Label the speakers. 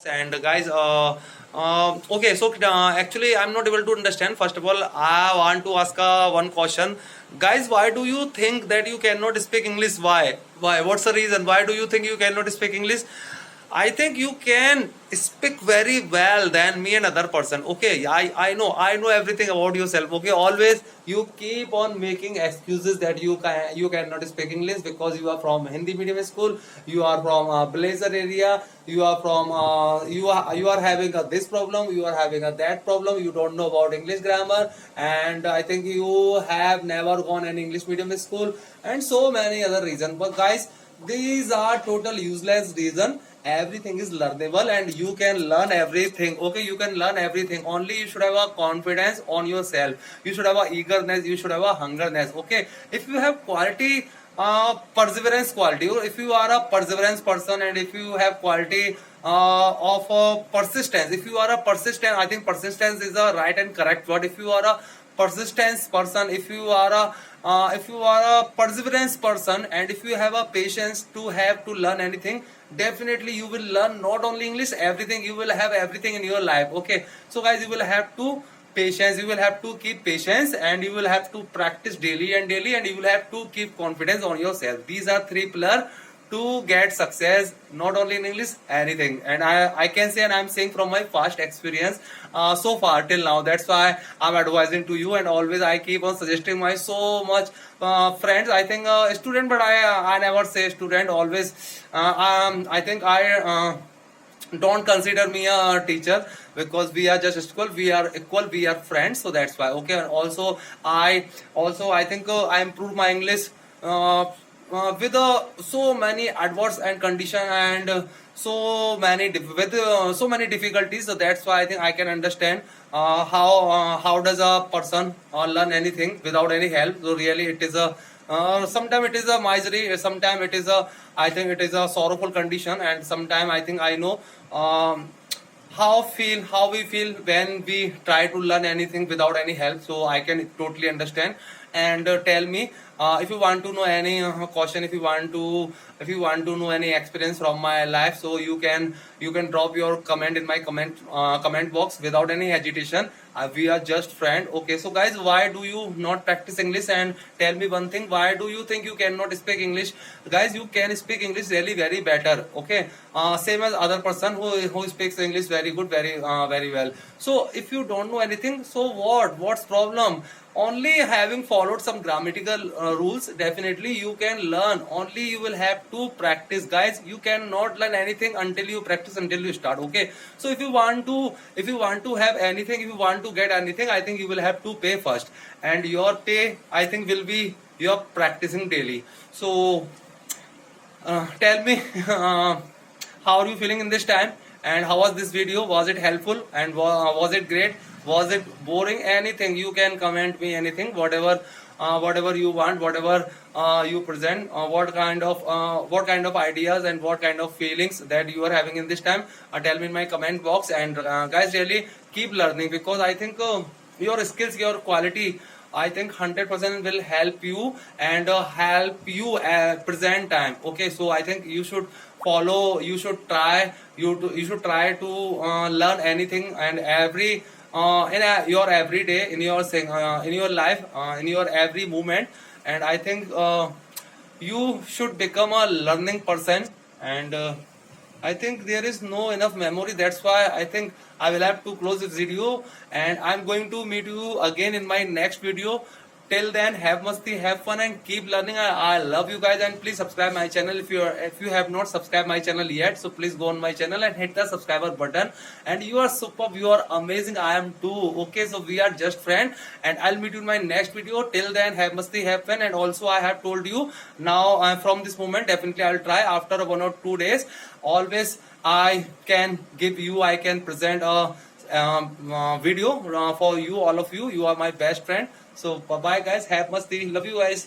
Speaker 1: And guys, okay, so actually, I'm not able to understand. First of all, I want to ask one question, guys. Why do you think that you cannot speak English? Why? Why? What's the reason? Why do you think you cannot speak English? I think you can speak very well than me and other person. Okay, I know everything about yourself. Okay, always you keep on making excuses that you cannot speak English because you are from Hindi medium school, you are from Blazer area, you are from you are having this problem, you are having that problem, you don't know about English grammar, and I think you have never gone an English medium school, and so many other reasons. But guys, these are total useless reason. Everything is learnable and you can learn everything. Okay, you can learn everything. Only you should have a confidence on yourself, you should have a eagerness, you should have a hungerness. Okay, if you have quality, perseverance quality, or if you are a perseverance person, and if you have quality of persistence, if you are a persistent, I think persistence is a right and correct word. If you are a persistence person, if you are a perseverance person, and if you have a patience to have to learn anything, definitely you will learn not only English, everything. You will have everything in your life. Okay, so guys, you will have to patience, you will have to keep patience, and you will have to practice daily and daily, and you will have to keep confidence on yourself. These are three pillars to get success, not only in English, anything. And I can say, and I'm saying from my past experience, so far till now, that's why I'm advising to you, and always I keep on suggesting my so much friends. I think student, but I never say student. Always I think I don't consider me a teacher, because we are just equal, we are equal, we are friends. So that's why. Okay, and also I think I improved my English with so many adverse and condition, and with so many difficulties. So that's why I think I can understand how does a person learn anything without any help. So really it is a sometimes it is a misery, sometimes it is a, I think it is a sorrowful condition, and sometimes I think I know how we feel when we try to learn anything without any help. So I can totally understand. And tell me, if you want to know any question, if you want to know any experience from my life, so you can drop your comment in my comment box without any hesitation. We are just friend. Okay, so guys, why do you not practice English? And tell me one thing, why do you think you cannot speak English? Guys, you can speak English really very better. Okay, same as other person who speaks English very good, very well. So if you don't know anything, so what's problem? Only having followed some grammatical rules, definitely you can learn. Only you will have to practice, guys. You cannot learn anything until you practice, until you start. Okay, so if you want to have anything, if you want to get anything, I think you will have to pay first, and your pay, I think, will be your practicing daily. So tell me, how are you feeling in this time, and how was this video? Was it helpful, and was it great? Was it boring? Anything, you can comment me anything, whatever you want, whatever you present, what kind of ideas and what kind of feelings that you are having in this time, tell me in my comment box. And guys, really keep learning, because I think your skills, your quality, I think 100% will help you, and help you present time. Okay, so I think you should follow, you should try to learn anything and every your every day, in your life, in your every moment. And I think you should become a learning person. And I think there is no enough memory. That's why I think I will have to close this video, and I'm going to meet you again in my next video. Till then, have masti, have fun, and keep learning. I love you guys, and please subscribe my channel if you have not subscribed my channel yet. So please go on my channel and hit the subscriber button. And you are superb, you are amazing. I am too. Okay, so we are just friends, and I'll meet you in my next video. Till then, have masti, have fun. And also, I have told you now, from this moment, definitely I'll try after 1 or 2 days. Always I can present a video for you, all of you. You are my best friend. So bye bye guys, have masti, love you guys.